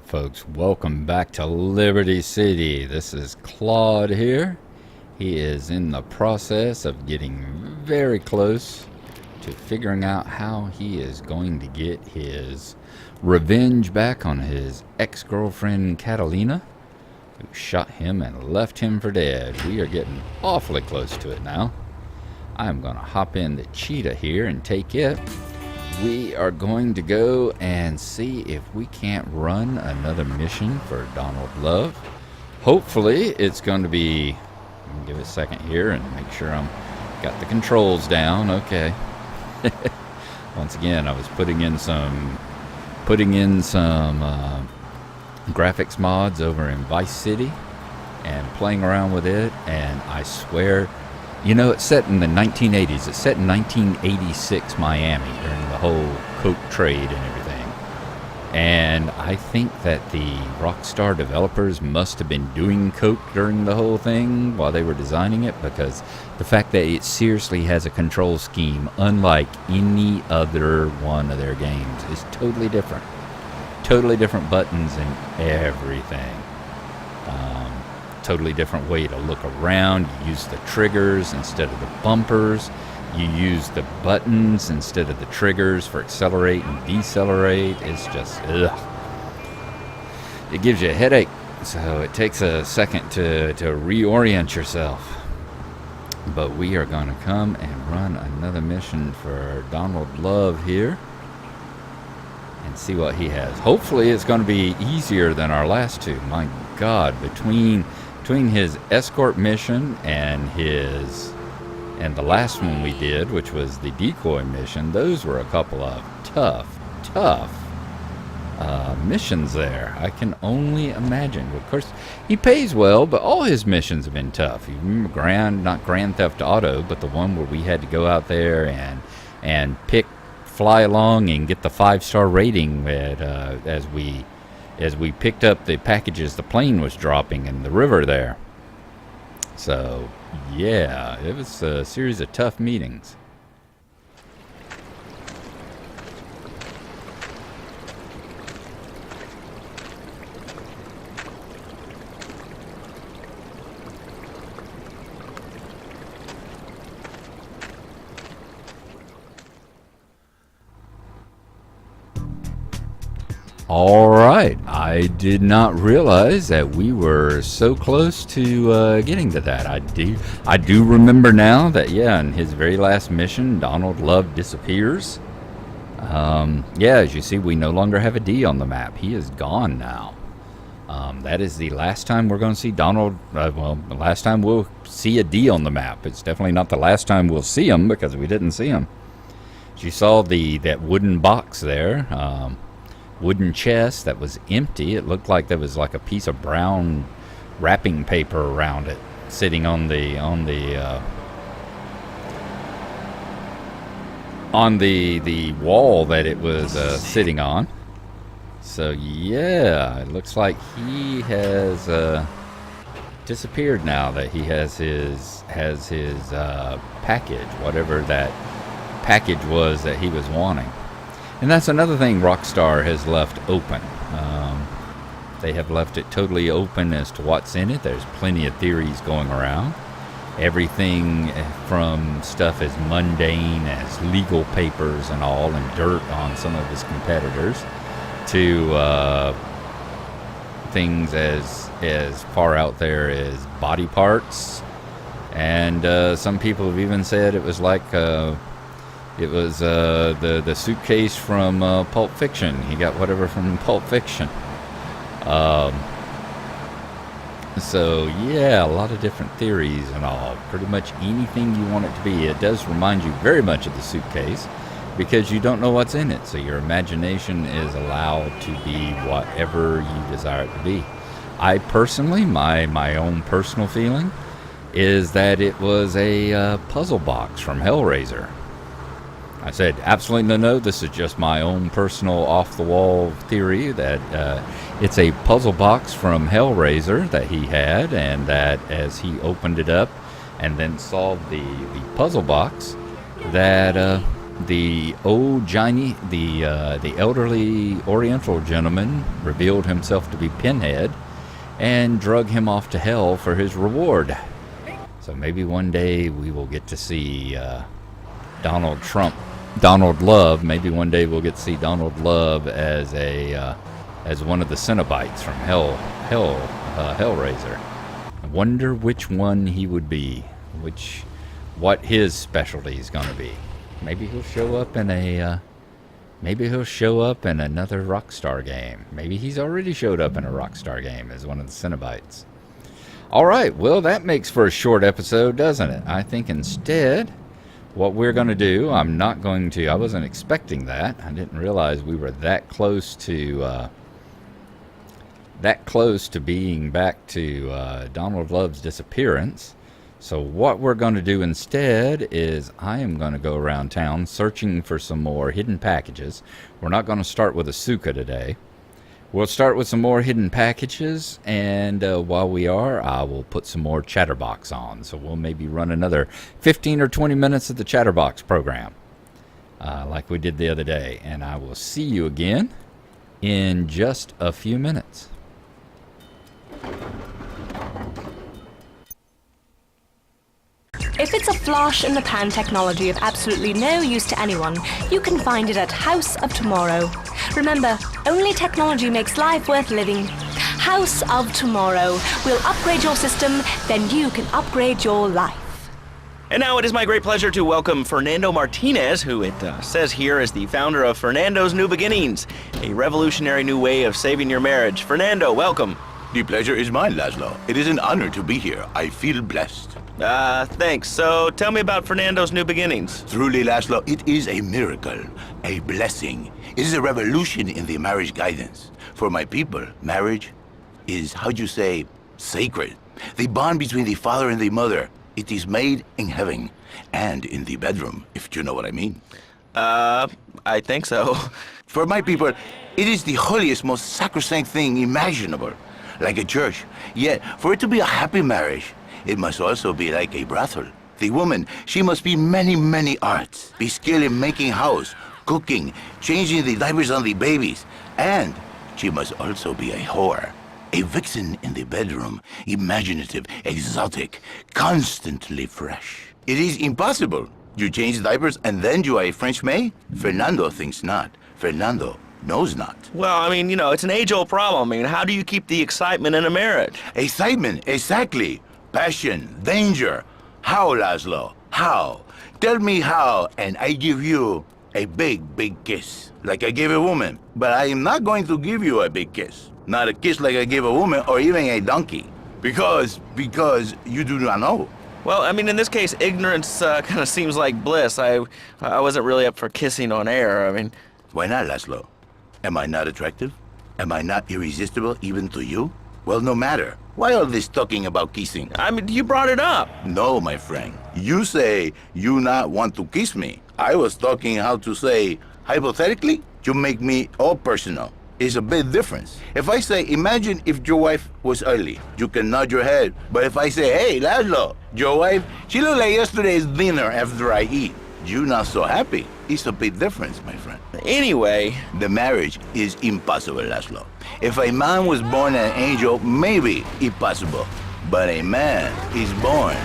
folks? Welcome back to Liberty City. This is Claude here. He is in the process of getting very close to figuring out how he is going to get his revenge back on his ex-girlfriend Catalina, who shot him and left him for dead. We are getting awfully close to it now. I'm going to hop in the Cheetah here and take it. We are going to go and see if we can't run another mission for Donald Love. Hopefully it's going to be, give it a second here and make sure I'm got the controls down. Okay. Once again, I was putting in some graphics mods over in Vice City and playing around with it, and I swear, it's set in the 1980s. It's set in 1986 Miami during the whole coke trade and everything. And I think that the Rockstar developers must have been doing coke during the whole thing while they were designing it, because the fact that it seriously has a control scheme unlike any other one of their games is totally different. Totally different buttons and everything. Totally different way to look around. You use the triggers instead of the bumpers. You use the buttons instead of the triggers for accelerate and decelerate. It's just, ugh. It gives you a headache, so it takes a second to reorient yourself. But we are going to come and run another mission for Donald Love here and see what he has. Hopefully it's going to be easier than our last two. My God, between his escort mission and the last one we did, which was the decoy mission, those were a couple of tough missions there. I can only imagine. Of course, he pays well, but all his missions have been tough. You remember not Grand Theft Auto, but the one where we had to go out there and fly along and get the 5-star rating as we picked up the packages the plane was dropping in the river there. So, yeah, it was a series of tough meetings. All right, I did not realize that we were so close to getting to that. I do remember now that, in his very last mission, Donald Love disappears. As you see, we no longer have a D on the map. He is gone now. That is the last time we're going to see Donald. The last time we'll see a D on the map. It's definitely not the last time we'll see him, because we didn't see him. As you saw that wooden box there. Wooden chest that was empty. It looked like there was like a piece of brown wrapping paper around it, sitting on the wall that it was sitting on. So it looks like he has disappeared now that he has his package, whatever that package was that he was wanting. And that's another thing Rockstar has left open. They have left it totally open as to what's in it. There's plenty of theories going around. Everything from stuff as mundane as legal papers and all, and dirt on some of his competitors, to things as far out there as body parts. And some people have even said it was like... It was the suitcase from Pulp Fiction. He got whatever from Pulp Fiction. A lot of different theories and all. Pretty much anything you want it to be. It does remind you very much of the suitcase, because you don't know what's in it. So your imagination is allowed to be whatever you desire it to be. I personally, my own personal feeling, is that it was a puzzle box from Hellraiser. I said, absolutely no, this is just my own personal off-the-wall theory that it's a puzzle box from Hellraiser that he had, and that as he opened it up and then solved the puzzle box, that the the elderly Oriental gentleman revealed himself to be Pinhead and drug him off to hell for his reward. So maybe one day we will get to see Donald Love. Maybe one day we'll get to see Donald Love as as one of the Cenobites from Hellraiser. I wonder which one he would be, what his specialty is going to be. Maybe he'll show up in another Rockstar game. Maybe he's already showed up in a Rockstar game as one of the Cenobites. All right, well, that makes for a short episode, doesn't it? I think instead, what we're going to do, I wasn't expecting that. I didn't realize we were that close to being back to Donald Love's Disappearance. So what we're going to do instead is I am going to go around town searching for some more hidden packages. We're not going to start with Asuka today. We'll start with some more hidden packages, and while we are, I will put some more Chatterbox on. So we'll maybe run another 15 or 20 minutes of the Chatterbox program, like we did the other day. And I will see you again in just a few minutes. If it's a flash-in-the-pan technology of absolutely no use to anyone, you can find it at House of Tomorrow. Remember, only technology makes life worth living. House of Tomorrow. We'll upgrade your system, then you can upgrade your life. And now it is my great pleasure to welcome Fernando Martinez, who it says here is the founder of Fernando's New Beginnings, a revolutionary new way of saving your marriage. Fernando, welcome. The pleasure is mine, Laszlo. It is an honor to be here. I feel blessed. Thanks. So tell me about Fernando's New Beginnings. Truly, Laszlo, it is a miracle, a blessing. It is a revolution in the marriage guidance. For my people, marriage is, sacred. The bond between the father and the mother. It is made in heaven and in the bedroom, if you know what I mean. I think so. For my people, it is the holiest, most sacrosanct thing imaginable, like a church. Yet, for it to be a happy marriage, it must also be like a brothel. The woman, she must be many, many arts. Be skilled in making house, cooking, changing the diapers on the babies. And she must also be a whore. A vixen in the bedroom, imaginative, exotic, constantly fresh. It is impossible. You change diapers and then you are a French maid? Fernando thinks not. Fernando knows not. Well, I mean, it's an age-old problem. I mean, how do you keep the excitement in a marriage? Excitement, exactly. Passion, danger. How, Laszlo? How? Tell me how, and I give you a big, big kiss, like I gave a woman. But I am not going to give you a big kiss. Not a kiss like I gave a woman or even a donkey. Because you do not know. Well, I mean, in this case, ignorance kind of seems like bliss. I wasn't really up for kissing on air. I mean... Why not, Laszlo? Am I not attractive? Am I not irresistible even to you? Well, no matter. Why all this talking about kissing? I mean, you brought it up. No, my friend. You say you not want to kiss me. I was talking how to say, hypothetically, you make me all personal. It's a big difference. If I say, imagine if your wife was ugly, you can nod your head. But if I say, hey, Laszlo, your wife, she looked like yesterday's dinner after I eat. You not so happy. It's a big difference, my friend. Anyway, the marriage is impossible, Laszlo. If a man was born an angel, maybe it's possible. But a man is born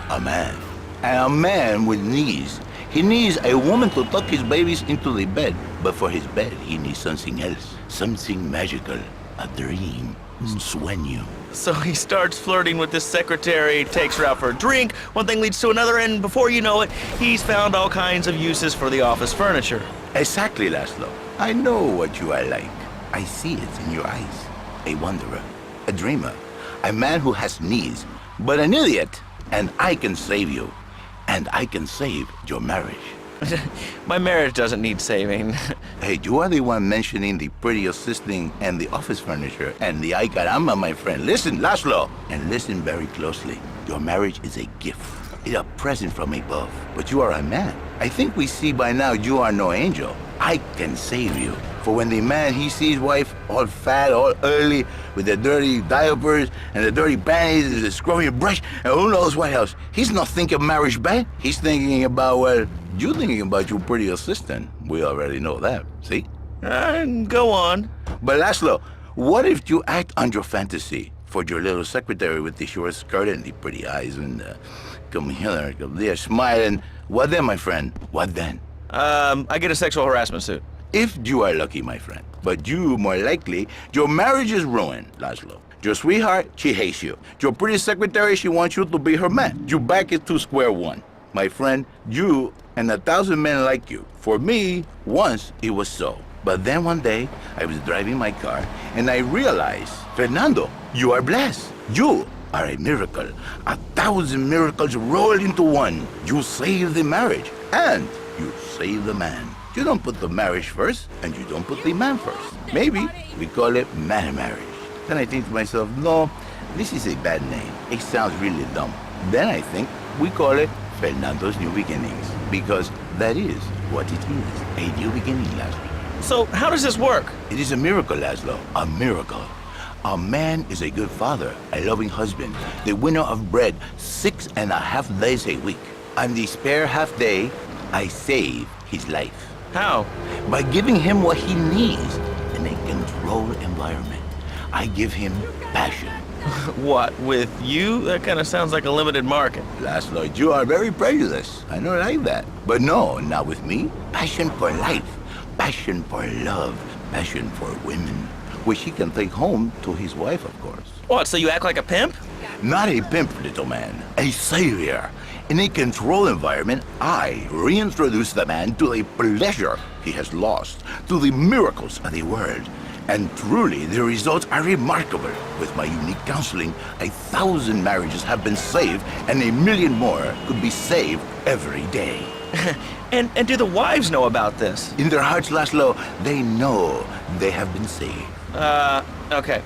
a man. And a man with needs. He needs a woman to tuck his babies into the bed. But for his bed, he needs something else. Something magical. A dream. Sueño. So he starts flirting with this secretary, takes her out for a drink, one thing leads to another, and before you know it, he's found all kinds of uses for the office furniture. Exactly, Laszlo. I know what you are like. I see it in your eyes. A wanderer, a dreamer, a man who has needs, but an idiot. And I can save you. And I can save your marriage. My marriage doesn't need saving. Hey, you are the one mentioning the pretty assisting and the office furniture and the ay caramba, my friend. Listen, Laszlo, and listen very closely. Your marriage is a gift. It's a present from above. But you are a man. I think we see by now you are no angel. I can save you. For when the man, he sees wife all fat, all early, with the dirty diapers and the dirty panties and the scrubby brush, and who knows what else, he's not thinking marriage bad. He's thinking about, well, you thinking about your pretty assistant. We already know that, see? Go on. But Laszlo, what if you act on your fantasy for your little secretary with the short skirt and the pretty eyes and come here, come there, smiling? What then, my friend? What then? I get a sexual harassment suit. If you are lucky, my friend. But you, more likely, your marriage is ruined, Laszlo. Your sweetheart, she hates you. Your pretty secretary, she wants you to be her man. You back it to square one. My friend, you and 1,000 men like you. For me, once it was so. But then one day, I was driving my car, and I realized, Fernando, you are blessed. You are a miracle. 1,000 miracles rolled into one. You save the marriage, and you save the man. You don't put the marriage first, and you don't put the man first. Maybe we call it man marriage. Then I think to myself, no, this is a bad name. It sounds really dumb. Then I think we call it Fernando's New Beginnings, because that is what it is, a new beginning, Laszlo. So how does this work? It is a miracle, Laszlo, a miracle. A man is a good father, a loving husband, the winner of bread 6.5 days a week. On the spare half day, I save his life. How? By giving him what he needs in a controlled environment. I give him passion. What, with you? That kind of sounds like a limited market. Laszlo, you are very prejudiced. I don't like that. But no, not with me. Passion for life, passion for love, passion for women, which he can take home to his wife, of course. What, so you act like a pimp? Not a pimp, little man, a savior. In a controlled environment, I reintroduce the man to the pleasure he has lost, to the miracles of the world. And truly, the results are remarkable. With my unique counseling, 1,000 marriages have been saved, and 1,000,000 more could be saved every day. And do the wives know about this? In their hearts, Laszlo, they know they have been saved. Okay.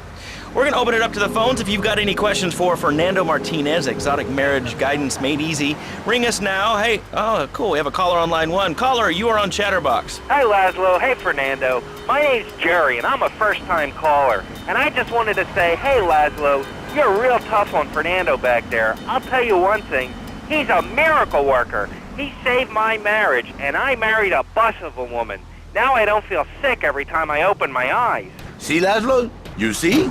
We're gonna open it up to the phones. If you've got any questions for Fernando Martinez, Exotic Marriage Guidance Made Easy, ring us now. Hey, oh, cool, we have a caller on line 1. Caller, you are on Chatterbox. Hi, Laszlo. Hey, Fernando. My name's Jerry, and I'm a first-time caller. And I just wanted to say, hey, Laszlo, you're real tough on Fernando back there. I'll tell you one thing. He's a miracle worker. He saved my marriage, and I married a bus of a woman. Now I don't feel sick every time I open my eyes. See, Laszlo? You see?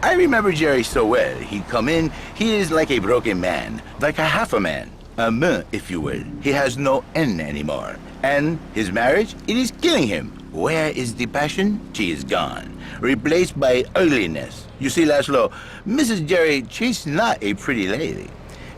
I remember Jerry so well. He'd come in, he is like a broken man, like a half a man. A man, if you will. He has no N anymore. And his marriage, it is killing him. Where is the passion? She is gone. Replaced by ugliness. You see, Laszlo, Mrs. Jerry, she's not a pretty lady.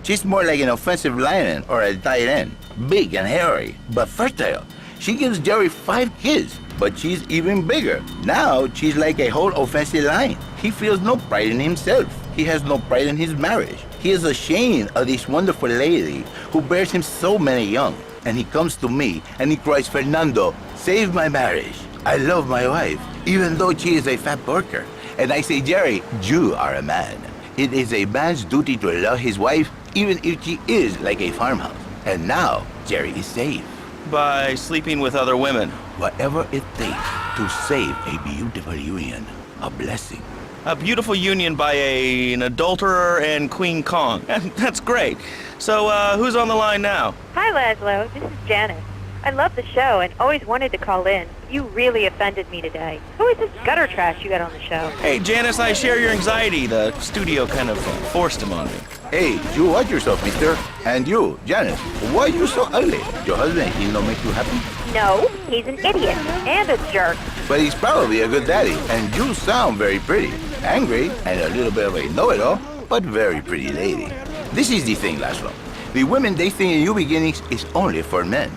She's more like an offensive lion or a tight end. Big and hairy, but fertile. She gives Jerry 5 kids, but she's even bigger. Now, she's like a whole offensive lion. He feels no pride in himself. He has no pride in his marriage. He is ashamed of this wonderful lady who bears him so many young. And he comes to me and he cries, Fernando, save my marriage. I love my wife, even though she is a fat porker. And I say, Jerry, you are a man. It is a man's duty to love his wife, even if she is like a farmhouse. And now, Jerry is saved. By sleeping with other women. Whatever it takes to save a beautiful union, a blessing. A beautiful union by an adulterer and Queen Kong. That's great. So, who's on the line now? Hi, Laszlo. This is Janice. I love the show and always wanted to call in. You really offended me today. Who is this gutter trash you got on the show? Hey, Janice, I share your anxiety. The studio kind of forced him on me. Hey, you watch yourself, mister. And you, Janice, why are you so ugly? Your husband, he don't make you happy? No, he's an idiot and a jerk. But he's probably a good daddy, and you sound very pretty. Angry, and a little bit of a know-it-all, but very pretty lady. This is the thing, Laszlo. The women they think in New Beginnings is only for men.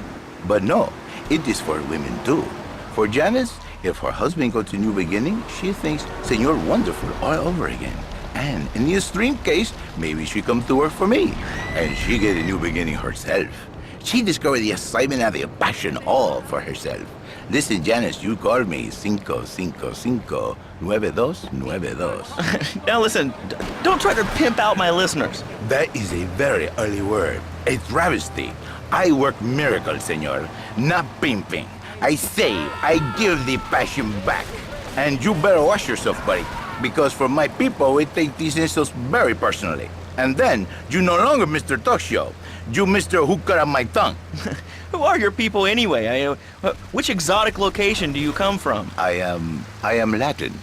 But no, it is for women too. For Janice, if her husband goes to New Beginning, she thinks Señor Wonderful all over again. And in the extreme case, maybe she come to work for me, and she get a new beginning herself. She discovered the excitement and the passion all for herself. Listen, Janice, you called me 555 9292. Now listen, don't try to pimp out my listeners. That is a very early word, a travesty. I work miracles, senor, not pimping. I save, I give the passion back. And you better watch yourself, buddy, because for my people, we take these insults very personally. And then, you no longer Mr. Talk Show. You Mr. Who Cut Out My Tongue. Who are your people anyway? Which exotic location do you come from? I am Latin.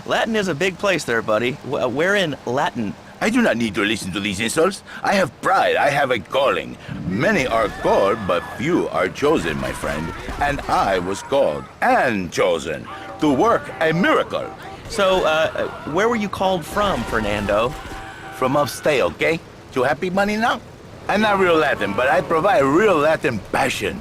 Latin is a big place there, buddy. Where in Latin? I do not need to listen to these insults. I have pride, I have a calling. Many are called, but few are chosen, my friend. And I was called and chosen to work a miracle. So, where were you called from, Fernando? From upstate, okay? You happy, money now? I'm not real Latin, but I provide real Latin passion.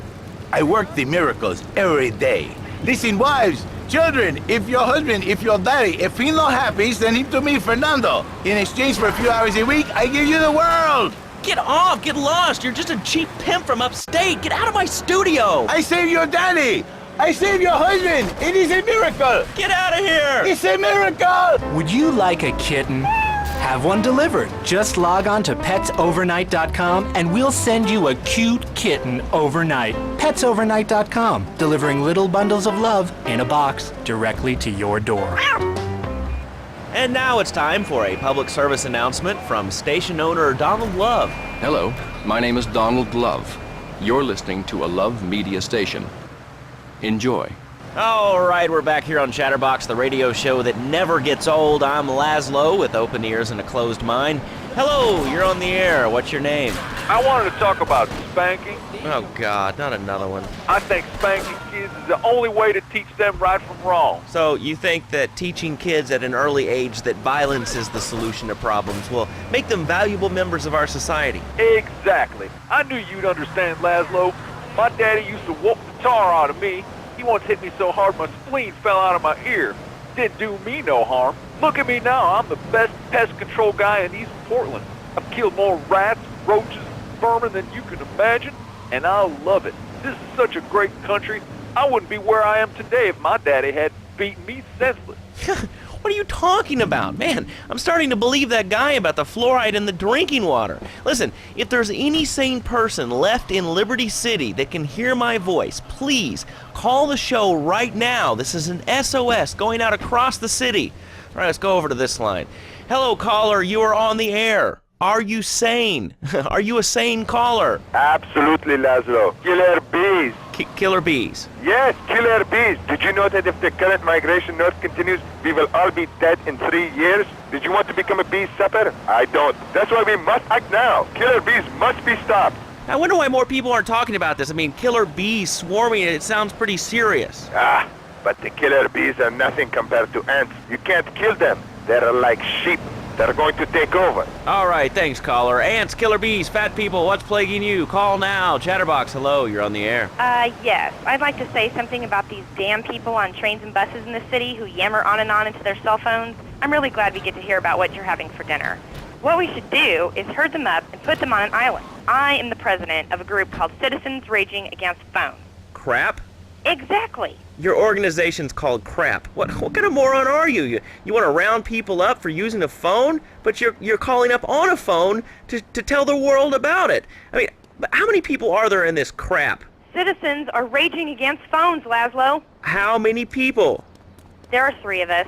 I work the miracles every day. Listen, wives, children, if your husband, if your daddy, if he's not happy, send him to me, Fernando. In exchange for a few hours a week, I give you the world. Get off! Get lost! You're just a cheap pimp from upstate! Get out of my studio! I save your daddy! I save your husband! It is a miracle! Get out of here! It's a miracle! Would you like a kitten? Have one delivered. Just log on to petsovernight.com and we'll send you a cute kitten overnight. Petsovernight.com, delivering little bundles of love in a box directly to your door. And now it's time for a public service announcement from station owner Donald Love. Hello, my name is Donald Love. You're listening to a Love Media station. Enjoy. All right, we're back here on Chatterbox, the radio show that never gets old. I'm Laszlo with open ears and a closed mind. Hello, you're on the air. What's your name? I wanted to talk about spanking. Oh, God, not another one. I think spanking kids is the only way to teach them right from wrong. So you think that teaching kids at an early age that violence is the solution to problems will make them valuable members of our society? Exactly. I knew you'd understand, Laszlo. My daddy used to whoop the tar out of me. He once hit me so hard my spleen fell out of my ear. Didn't do me no harm. Look at me now. I'm the best pest control guy in East Portland. I've killed more rats, roaches, vermin than you can imagine, and I love it. This is such a great country. I wouldn't be where I am today if my daddy had beaten me senseless. What are you talking about? Man, I'm starting to believe that guy about the fluoride in the drinking water. Listen, if there's any sane person left in Liberty City that can hear my voice, please call the show right now. This is an SOS going out across the city. All right, let's go over to this line. Hello, caller, you are on the air. Are you sane? Are you a sane caller? Absolutely, Laszlo. Killer bees. Killer bees. Yes, killer bees. Did you know that if the current migration north continues, we will all be dead in 3 years? Did you want to become a bee supper? I don't. That's why we must act now. Killer bees must be stopped. I wonder why more people aren't talking about this. I mean, killer bees swarming, it sounds pretty serious. But the killer bees are nothing compared to ants. You can't kill them. They're like sheep. They're going to take over. All right, thanks, caller. Ants, killer bees, fat people, what's plaguing you? Call now. Chatterbox, hello, you're on the air. Yes. I'd like to say something about these damn people on trains and buses in the city who yammer on and on into their cell phones. I'm really glad we get to hear about what you're having for dinner. What we should do is herd them up and put them on an island. I am the president of a group called Citizens Raging Against Phones. Crap? Exactly. Your organization's called Crap. What kind of moron are you? You want to round people up for using a phone, but you're calling up on a phone to tell the world about it. I mean, how many people are there in this crap? Citizens are raging against phones, Laszlo. How many people? There are 3 of us.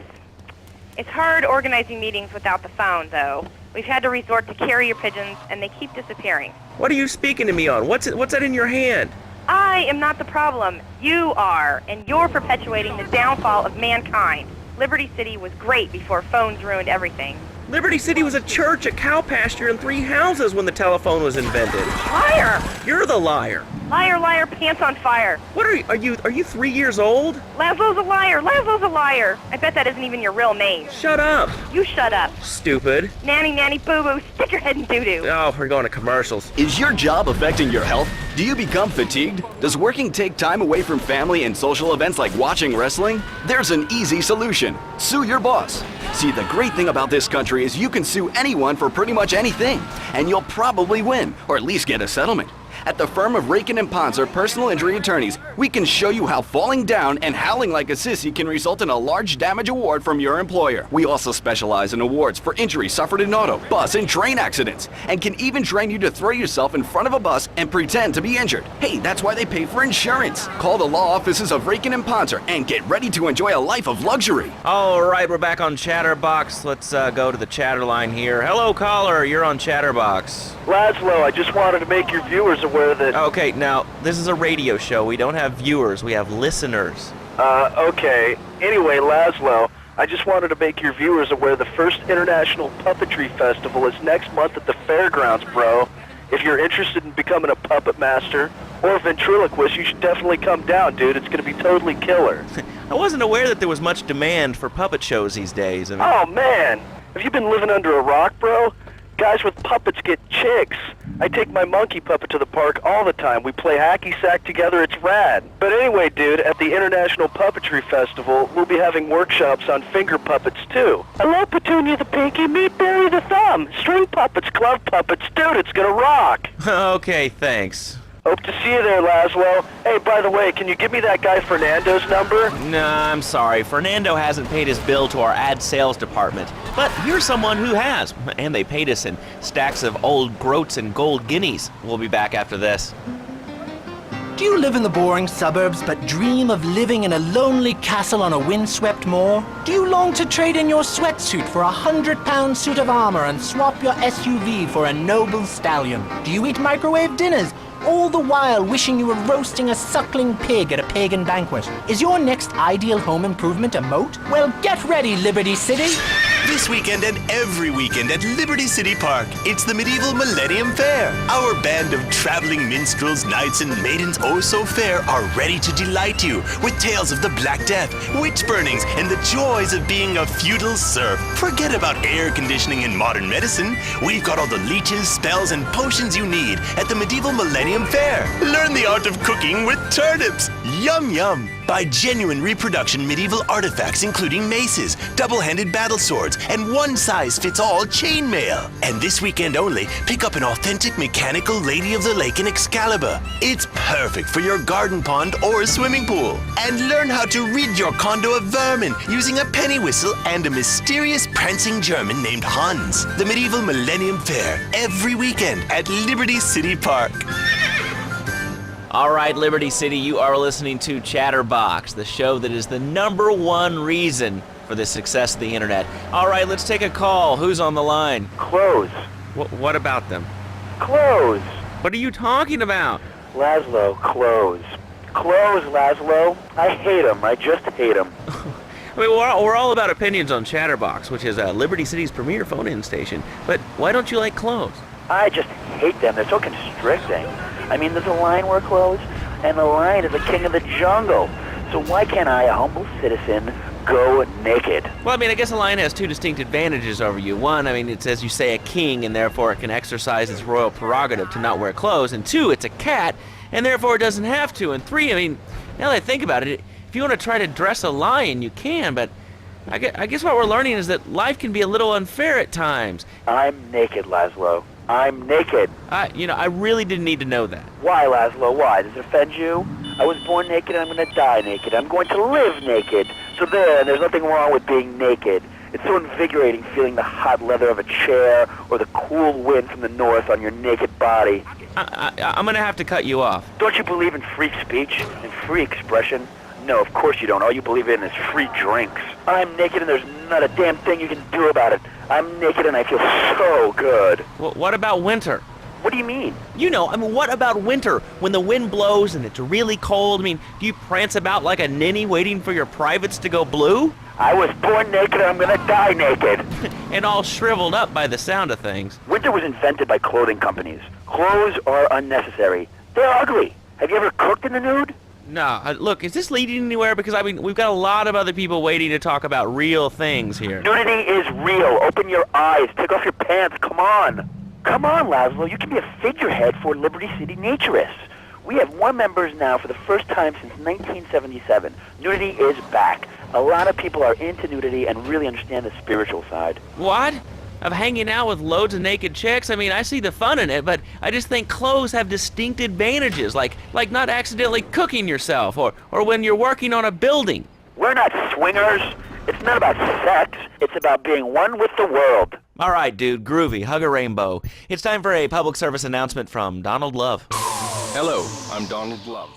It's hard organizing meetings without the phone, though. We've had to resort to carrier pigeons, and they keep disappearing. What are you speaking to me on? What's that in your hand? I am not the problem. You are, and you're perpetuating the downfall of mankind. Liberty City was great before phones ruined everything. Liberty City was a church, a cow pasture, and 3 houses when the telephone was invented. Liar! You're the liar. Liar, liar, pants on fire. What are you 3 years old? Laszlo's a liar. Laszlo's a liar. I bet that isn't even your real name. Shut up. You shut up. Stupid. Nanny, nanny, boo-boo, stick your head in doo-doo. Oh, we're going to commercials. Is your job affecting your health? Do you become fatigued? Does working take time away from family and social events like watching wrestling? There's an easy solution. Sue your boss. See, the great thing about this country is you can sue anyone for pretty much anything, and you'll probably win, or at least get a settlement. At the firm of Rakin & Ponser Personal Injury Attorneys, we can show you how falling down and howling like a sissy can result in a large damage award from your employer. We also specialize in awards for injuries suffered in auto, bus, and train accidents, and can even train you to throw yourself in front of a bus and pretend to be injured. Hey, that's why they pay for insurance. Call the law offices of Rakin & Ponser and get ready to enjoy a life of luxury. All right, we're back on Chatterbox. Let's go to the chatter line here. Hello, caller. You're on Chatterbox. Laszlo, I just wanted to make your viewers aware that... Okay, now, this is a radio show. We don't have viewers. We have listeners. Okay. Anyway, Laszlo, I just wanted to make your viewers aware the first International Puppetry Festival is next month at the fairgrounds, bro. If you're interested in becoming a puppet master or a ventriloquist, you should definitely come down, dude. It's going to be totally killer. I wasn't aware that there was much demand for puppet shows these days. I mean... Oh, man. Have you been living under a rock, bro? Guys with puppets get chicks. I take my monkey puppet to the park all the time. We play hacky sack together. It's rad. But anyway, dude, at the International Puppetry Festival, we'll be having workshops on finger puppets, too. Hello, Petunia the Pinky. Meet Barry the Thumb. String puppets, glove puppets. Dude, it's gonna rock. Okay, thanks. Hope to see you there, Laszlo. Hey, by the way, can you give me that guy Fernando's number? Nah, I'm sorry. Fernando hasn't paid his bill to our ad sales department. But here's someone who has. And they paid us in stacks of old groats and gold guineas. We'll be back after this. Do you live in the boring suburbs but dream of living in a lonely castle on a windswept moor? Do you long to trade in your sweatsuit for a 100-pound suit of armor and swap your SUV for a noble stallion? Do you eat microwave dinners, all the while wishing you were roasting a suckling pig at a pagan banquet? Is your next ideal home improvement a moat? Well, get ready, Liberty City! This weekend and every weekend at Liberty City Park, it's the Medieval Millennium Fair. Our band of traveling minstrels, knights, and maidens oh so fair are ready to delight you with tales of the Black Death, witch burnings, and the joys of being a feudal serf. Forget about air conditioning and modern medicine. We've got all the leeches, spells, and potions you need at the Medieval Millennium Fair. Learn the art of cooking with turnips. Yum yum. Buy genuine reproduction medieval artifacts including maces, double-handed battle swords, and one-size-fits-all chainmail. And this weekend only, pick up an authentic mechanical Lady of the Lake in Excalibur. It's perfect for your garden pond or swimming pool. And learn how to rid your condo of vermin using a penny whistle and a mysterious prancing German named Hans. The Medieval Millennium Fair, every weekend at Liberty City Park. All right, Liberty City, you are listening to Chatterbox, the show that is the #1 reason for the success of the internet. All right, let's take a call. Who's on the line? Clothes. What about them? Clothes. What are you talking about? Laszlo, clothes. Clothes, Laszlo. I hate them. I just hate them. I mean, we're all about opinions on Chatterbox, which is Liberty City's premier phone-in station. But why don't you like clothes? I just hate them. They're so constricting. I mean, there's a lion wear clothes, and the lion is the king of the jungle. So why can't I, a humble citizen, go naked? Well, I mean, I guess a lion has two distinct advantages over you. One, I mean, it's, as you say, a king, and therefore it can exercise its royal prerogative to not wear clothes. And two, it's a cat, and therefore it doesn't have to. And three, I mean, now that I think about it, if you want to try to dress a lion, you can, but I guess what we're learning is that life can be a little unfair at times. I'm naked, Laszlo. I'm naked. I really didn't need to know that. Why, Laszlo? Why? Does it offend you? I was born naked and I'm going to die naked. I'm going to live naked. So there's nothing wrong with being naked. It's so invigorating feeling the hot leather of a chair or the cool wind from the north on your naked body. I'm going to have to cut you off. Don't you believe in free speech and free expression? No, of course you don't. All you believe in is free drinks. I'm naked and there's not a damn thing you can do about it. I'm naked and I feel so good. Well, what about winter? What do you mean? What about winter? When the wind blows and it's really cold, do you prance about like a ninny waiting for your privates to go blue? I was born naked and I'm gonna die naked. And all shriveled up by the sound of things. Winter was invented by clothing companies. Clothes are unnecessary. They're ugly. Have you ever cooked in the nude? No, look, is this leading anywhere? Because, we've got a lot of other people waiting to talk about real things here. Nudity is real. Open your eyes. Take off your pants. Come on. Come on, Laszlo. You can be a figurehead for Liberty City Naturists. We have more members now for the first time since 1977. Nudity is back. A lot of people are into nudity and really understand the spiritual side. What? of hanging out with loads of naked chicks. I mean, I see the fun in it, but I just think clothes have distinct advantages, like not accidentally cooking yourself, or when you're working on a building. We're not swingers. It's not about sex. It's about being one with the world. All right, dude, groovy, hug a rainbow. It's time for a public service announcement from Donald Love. Hello, I'm Donald Love.